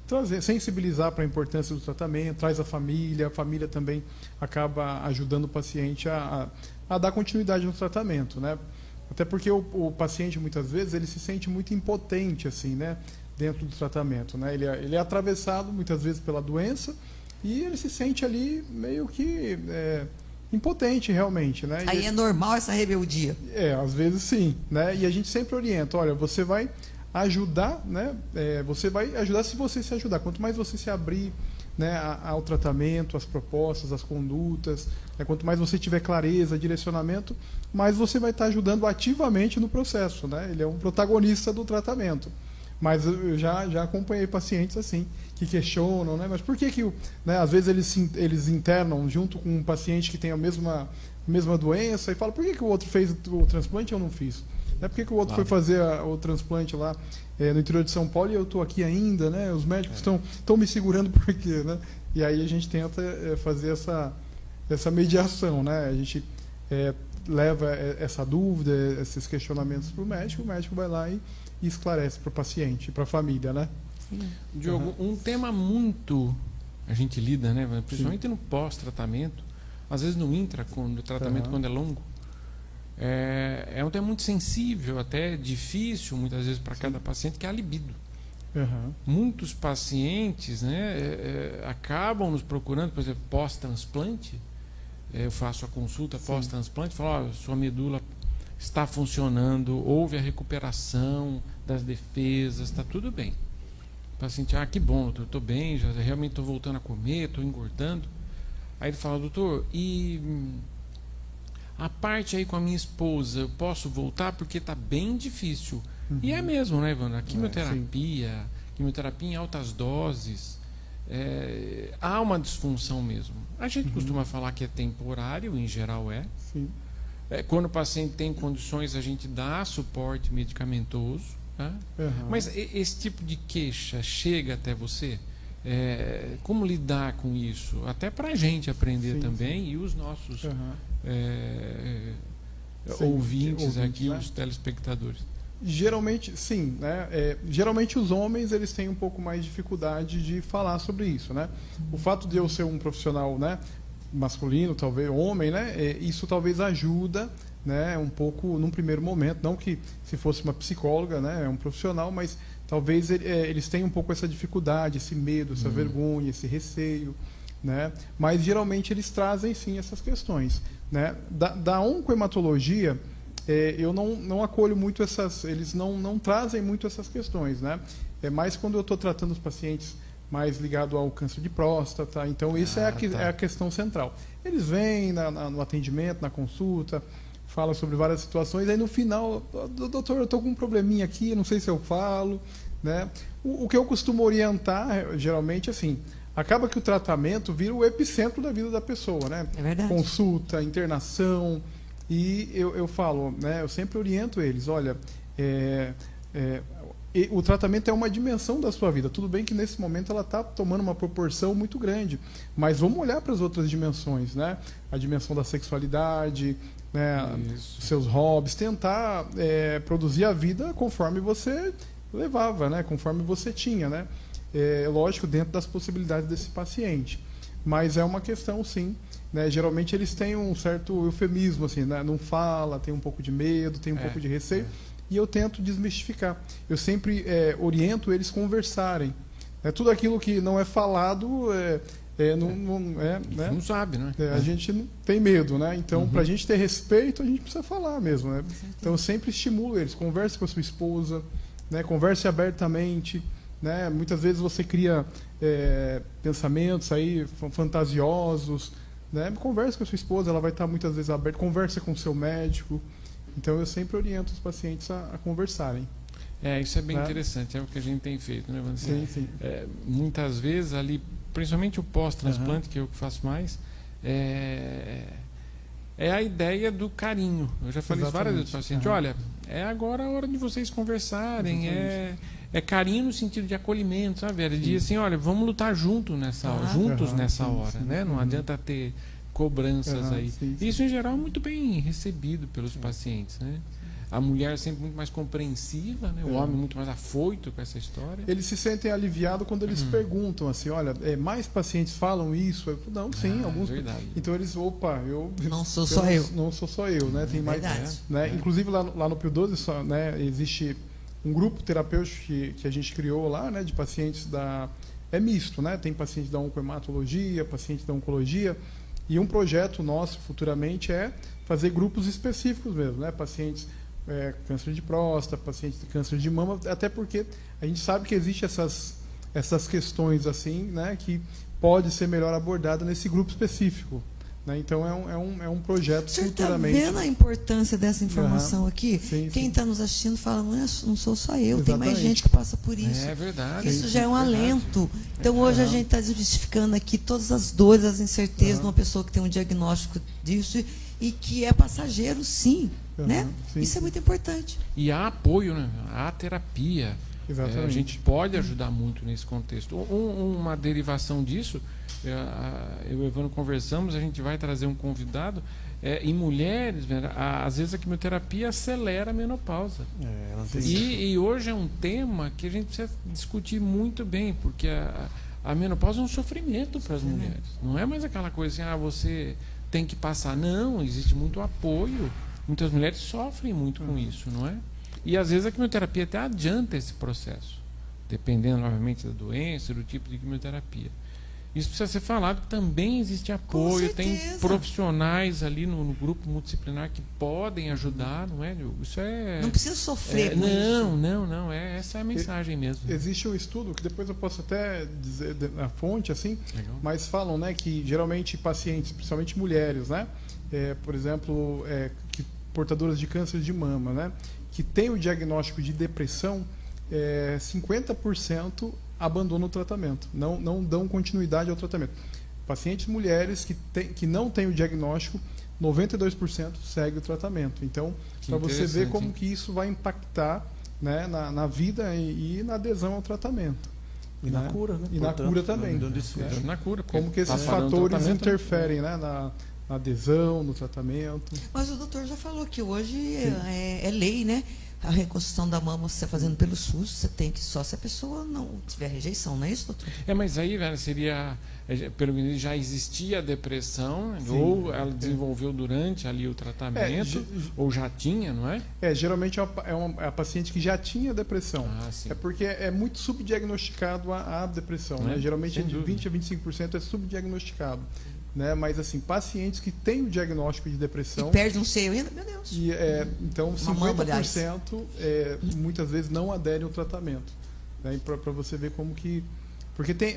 trazer, sensibilizar para a importância do tratamento, traz a família também acaba ajudando o paciente a dar continuidade no tratamento, né? Até porque o paciente muitas vezes ele se sente muito impotente assim, né, dentro do tratamento, né? Ele é atravessado muitas vezes pela doença e ele se sente ali meio que impotente realmente, né? Aí é normal essa rebeldia. Às vezes sim, né? E a gente sempre orienta, olha, você vai ajudar, né? Você vai ajudar se você se ajudar. Quanto mais você se abrir, né, ao tratamento, às propostas, às condutas, né? Quanto mais você tiver clareza, direcionamento, mais você vai estar ajudando ativamente no processo, né? Ele é um protagonista do tratamento. Mas eu já acompanhei pacientes assim, que questionam, né? Mas por que né, às vezes eles internam junto com um paciente que tem a mesma doença e falam, por que o outro fez o transplante e eu não fiz? Né? Por que o outro foi fazer o transplante lá no interior de São Paulo e eu estou aqui ainda, né? Os médicos estão me segurando por quê, né? E aí a gente tenta fazer essa mediação, né? A gente leva essa dúvida, esses questionamentos para o médico vai lá e esclarece para o paciente, para a família, né? Diogo, um tema muito a gente lida, né? Principalmente no pós-tratamento, às vezes no intra, no tratamento quando é longo, é um tema muito sensível, até difícil, muitas vezes, para cada paciente, que é a libido. Muitos pacientes, né, acabam nos procurando, por exemplo, pós-transplante. Eu faço a consulta pós-transplante, falo, sua medula está funcionando, houve a recuperação das defesas, está tudo bem. O paciente, que bom, eu estou bem, já realmente estou voltando a comer, estou engordando. Aí ele fala, doutor, e a parte aí com a minha esposa, eu posso voltar porque está bem difícil. E é mesmo, né, Evandro? A quimioterapia em altas doses, há uma disfunção mesmo. A gente costuma falar que é temporário, em geral é. Sim. Quando o paciente tem condições, a gente dá suporte medicamentoso. Tá? Mas esse tipo de queixa chega até você? Como lidar com isso? Até para a gente aprender também, e os nossos ouvintes aqui, né? Os telespectadores. Geralmente, sim, né? Geralmente os homens eles têm um pouco mais de dificuldade de falar sobre isso, né? O fato de eu ser um profissional, né, masculino, talvez homem, né, isso talvez ajuda, né, um pouco num primeiro momento, não que se fosse uma psicóloga, né, é um profissional, mas talvez eles tenham um pouco essa dificuldade, esse medo, essa vergonha, esse receio, né? Mas geralmente eles trazem sim essas questões, né? Da oncohematologia, eu não acolho muito eles não trazem muito essas questões, né? É mais quando eu estou tratando os pacientes mais ligado ao câncer de próstata, então isso é a questão central. Eles vêm no atendimento, na consulta, falam sobre várias situações, aí no final, doutor, eu estou com um probleminha aqui, não sei se eu falo, né? O que eu costumo orientar, geralmente, assim, acaba que o tratamento vira o epicentro da vida da pessoa, né? É verdade. Consulta, internação. E eu falo, né, eu sempre oriento eles, olha, o tratamento é uma dimensão da sua vida. Tudo bem que nesse momento ela está tomando uma proporção muito grande, mas vamos olhar para as outras dimensões, né? A dimensão da sexualidade, né, seus hobbies, tentar produzir a vida conforme você levava, né, conforme você tinha, né? Lógico, dentro das possibilidades desse paciente. Mas é uma questão, sim. Né, geralmente eles têm um certo eufemismo, assim, né? Não fala, tem um pouco de medo, tem um pouco de receio, e eu tento desmistificar. Eu sempre oriento eles conversarem. Tudo aquilo que não é falado não sabe, né? A gente não tem medo, né? Então, para a gente ter respeito, a gente precisa falar mesmo, né? Então, eu sempre estimulo eles, converse com a sua esposa, né? Converse abertamente. Né? Muitas vezes você cria pensamentos aí fantasiosos, né? Converse com a sua esposa, ela vai estar muitas vezes aberta. Converse com o seu médico. Então eu sempre oriento os pacientes a conversarem. Isso é bem interessante, é o que a gente tem feito, né? Sim. Muitas vezes ali, principalmente o pós-transplante, que eu faço mais, é a ideia do carinho. Eu já falei isso várias vezes para o paciente, olha, é agora a hora de vocês conversarem, é carinho no sentido de acolhimento, sabe? Era de assim, olha, vamos lutar juntos nessa hora, né? Não adianta ter cobranças aí. Isso, em geral, é muito bem recebido pelos pacientes, né? A mulher sempre muito mais compreensiva, né? O homem muito mais afoito com essa história. Eles se sentem aliviados quando eles perguntam assim, olha, mais pacientes falam isso? Eu falo, não, sim, alguns. Verdade. Então eles, não sou só eu. Não sou só eu, né? Tem mais, né? Inclusive lá no Pio 12, né, existe um grupo terapêutico que a gente criou lá, né, de pacientes é misto, né? Tem pacientes da oncohematologia, pacientes da oncologia, e um projeto nosso futuramente é fazer grupos específicos mesmo, né? Pacientes câncer de próstata, pacientes de câncer de mama, até porque a gente sabe que existe essas questões assim, né, que pode ser melhor abordada nesse grupo específico. Né? Então é um projeto Você futuramente. Você está vendo a importância dessa informação aqui? Sim, Quem está nos assistindo fala, não sou só eu, Exatamente. tem mais gente que passa por isso. É verdade. Isso já é um alento. Então hoje a gente está desmistificando aqui todas as dores, as incertezas de uma pessoa que tem um diagnóstico disso e que é passageiro, sim. Né? Isso é muito importante. E há apoio, né? Há terapia. Exatamente. A gente pode ajudar muito nesse contexto. Uma derivação disso, eu e o Evandro conversamos, a gente vai trazer um convidado. Em mulheres, às vezes a quimioterapia acelera a menopausa. E hoje é um tema que a gente precisa discutir muito bem, porque a menopausa é um sofrimento para as mulheres. Não é mais aquela coisa assim, você tem que passar. Não, existe muito apoio. muitas mulheres sofrem muito com isso, não é? E às vezes a quimioterapia até adianta esse processo, dependendo, obviamente, da doença, do tipo de quimioterapia. Isso precisa ser falado, que também existe apoio, tem profissionais ali no grupo multidisciplinar que podem ajudar, não é, Diogo? Isso é... Não precisa sofrer com não, isso. Não, essa é a mensagem mesmo. Existe um estudo, que depois eu posso até dizer a fonte, assim, Legal. mas falam, né, que geralmente pacientes, principalmente mulheres, né, por exemplo, portadoras de câncer de mama, né, que têm o diagnóstico de depressão, 50% abandonam o tratamento, não dão continuidade ao tratamento. Pacientes mulheres que não têm o diagnóstico, 92% segue o tratamento. Então, para você ver como que isso vai impactar, né, na vida e na adesão ao tratamento. E na cura, né? E na cura também. Na cura, como que esses fatores interferem, né, na adesão, no tratamento. Mas o doutor já falou que hoje é lei, né? A reconstrução da mama você está fazendo pelo SUS, você tem que só se a pessoa não tiver rejeição, não é isso, doutor? Mas aí, velho, seria, pelo menos já existia a depressão, sim, ou ela desenvolveu durante ali o tratamento, ou já tinha, não é? Geralmente é a paciente que já tinha depressão. Sim. É porque é muito subdiagnosticado a depressão, né? Geralmente de 20% a 25% é subdiagnosticado. Né? Mas assim, pacientes que têm o diagnóstico de depressão... E perde um seio ainda? Meu Deus. Então, 50% muitas vezes não aderem ao tratamento. Né? Para você ver como que... Porque tem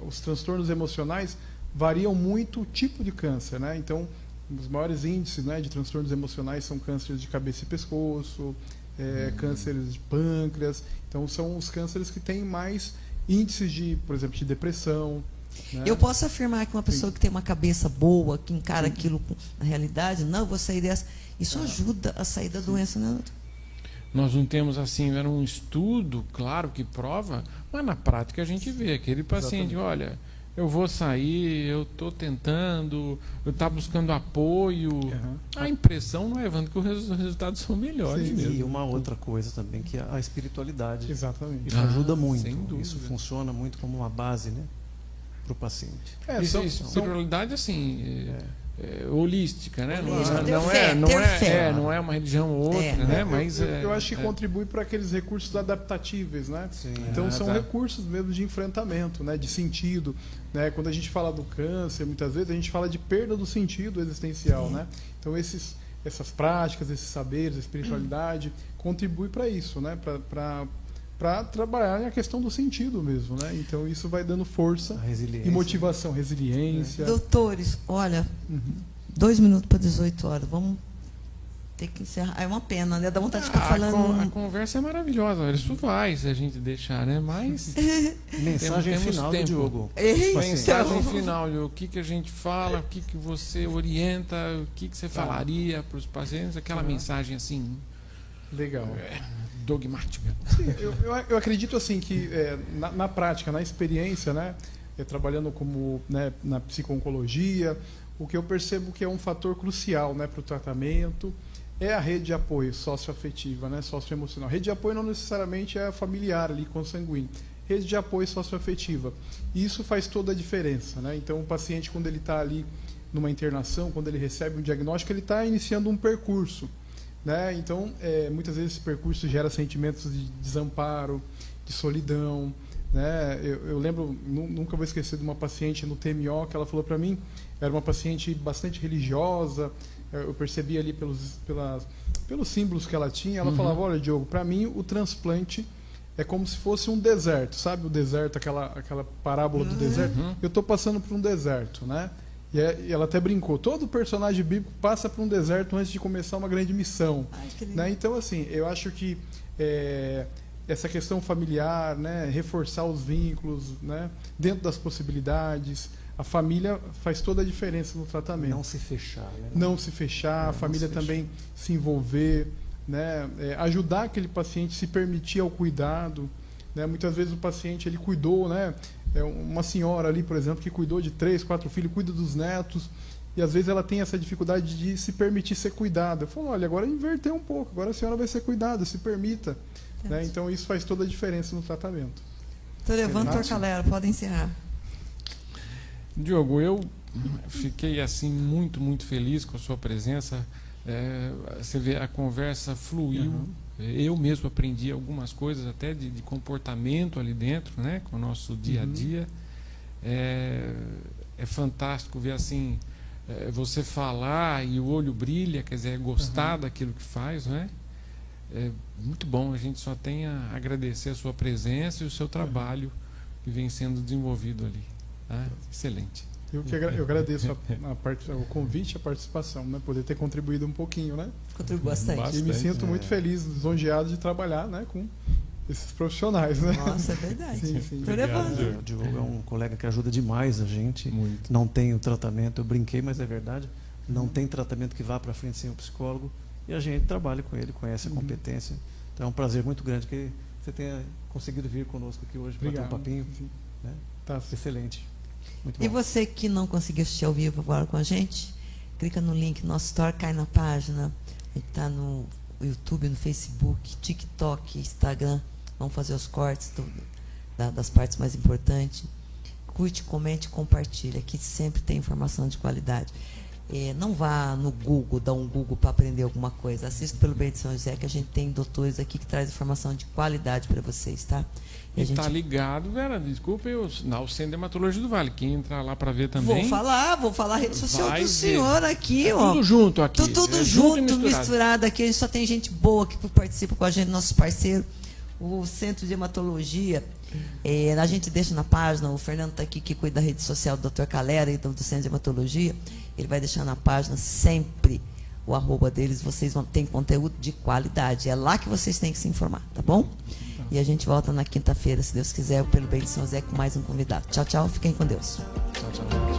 os transtornos emocionais variam muito o tipo de câncer. Né? Então, os maiores índices, né, de transtornos emocionais são cânceres de cabeça e pescoço, cânceres de pâncreas. Então, são os cânceres que têm mais índices de, por exemplo, de depressão. Né? Eu posso afirmar que uma pessoa que tem uma cabeça boa, que encara aquilo na realidade, não, vou sair dessa. Isso ajuda a sair da doença, né? Nós não temos assim, era um estudo, claro, que prova, mas na prática a gente vê aquele paciente, olha, eu vou sair, eu estou tentando, eu estou buscando apoio. A impressão, não é, Evandro, que os resultados são melhores mesmo. E uma outra coisa também, que é a espiritualidade. Exatamente. Isso ajuda muito. Sem dúvida. Isso funciona muito como uma base, né, para o paciente. Espiritualidade assim, holística, né? Não é uma religião ou outra, né? Mas eu acho que contribui para aqueles recursos adaptatíveis, né? Sim. Então são recursos mesmo de enfrentamento, né? De sentido, né? Quando a gente fala do câncer, muitas vezes a gente fala de perda do sentido existencial, né? Então essas práticas, esses saberes, a espiritualidade contribui para isso, né? Para trabalhar na questão do sentido mesmo, né? Então isso vai dando força e motivação, resiliência. Doutores, olha, 2 minutos para 18 horas, vamos ter que encerrar. É uma pena, né? Dá vontade de ficar falando. A conversa é maravilhosa, isso vai, se a gente deixar, né? Mas mensagem final do Diogo. Mensagem final, Diogo. O que a gente fala, o que você orienta, o que você falaria para os pacientes, aquela mensagem assim. Legal. Dogmática. Sim, eu acredito assim que na prática, na experiência, né, trabalhando como, né, na psico-oncologia, o que eu percebo que é um fator crucial, né, para o tratamento é a rede de apoio socioafetiva, né, socioemocional. Rede de apoio não necessariamente é familiar ali, consanguíneo. Rede de apoio socioafetiva. E isso faz toda a diferença, né? Então o paciente, quando ele está ali numa internação, quando ele recebe um diagnóstico, ele está iniciando um percurso. Né? Então, muitas vezes esse percurso gera sentimentos de desamparo, de solidão. Né? Eu lembro, nunca vou esquecer de uma paciente no TMO que ela falou para mim, era uma paciente bastante religiosa, eu percebi ali pelos símbolos que ela tinha, ela falava, olha, Diogo, para mim o transplante é como se fosse um deserto, sabe o deserto, aquela parábola do deserto? Eu estou passando por um deserto, né? E ela até brincou, todo personagem bíblico passa por um deserto antes de começar uma grande missão. Né? Então, assim, eu acho que essa questão familiar, né, reforçar os vínculos, né, dentro das possibilidades, a família faz toda a diferença no tratamento. Não se fechar. Né? Não se fechar, a família também se envolver, né, ajudar aquele paciente, se permitir ao cuidado. Né? Muitas vezes o paciente ele cuidou, né? Uma senhora ali, por exemplo, que cuidou de 3, 4 filhos, cuida dos netos, e às vezes ela tem essa dificuldade de se permitir ser cuidada. Eu falo, olha, agora inverteu um pouco, agora a senhora vai ser cuidada, se permita. Né? Então isso faz toda a diferença no tratamento. Então levanta a galera, pode encerrar. Diogo, eu fiquei assim muito, muito feliz com a sua presença. Você vê, a conversa fluiu. Eu mesmo aprendi algumas coisas até de comportamento ali dentro, né, com o nosso dia a dia. É fantástico ver assim, você falar e o olho brilha, quer dizer, gostar daquilo que faz, né? É muito bom. A gente só tem a agradecer a sua presença e o seu trabalho que vem sendo desenvolvido ali. Tá? Excelente. Eu agradeço o convite, a participação, né? Poder ter contribuído um pouquinho, né? Contribui bastante. E me sinto muito feliz, lisonjeado de trabalhar, né, com esses profissionais, né? Nossa, é verdade. Sim. Tô levando. O Diogo é um colega que ajuda demais a gente. Muito. Não tem o tratamento, eu brinquei, mas é verdade. Não tem tratamento que vá para frente sem o psicólogo. E a gente trabalha com ele, conhece a competência. Então é um prazer muito grande que você tenha conseguido vir conosco aqui hoje para ter um papinho. Né? Tá. Excelente. Muito E bom. você que não conseguiu assistir ao vivo agora com a gente, clica no link, nosso store, cai na página. A gente está no YouTube, no Facebook, TikTok, Instagram. Vamos fazer os cortes das partes mais importantes. Curte, comente, compartilha. Aqui sempre tem informação de qualidade. Não vá no Google, dá um Google para aprender alguma coisa. Assista pelo Bem de São José, que a gente tem doutores aqui que traz informação de qualidade para vocês, tá? E tá ligado, Vera, desculpa, o Centro de Hematologia do Vale. Quem entrar lá para ver também. Vou falar a rede social vai do senhor aqui, É ó. tudo junto aqui. Tudo É junto, e misturado aqui. A gente só tem gente boa que participa com a gente, nossos parceiros. O Centro de Hematologia, a gente deixa na página, o Fernando está aqui que cuida da rede social do Dr. Calera e do Centro de Hematologia. Ele vai deixar na página sempre o @ deles. Vocês vão ter conteúdo de qualidade. É lá que vocês têm que se informar, tá bom? E a gente volta na quinta-feira, se Deus quiser, pelo Bem de São José, com mais um convidado. Tchau, tchau. Fiquem com Deus. Tchau, tchau.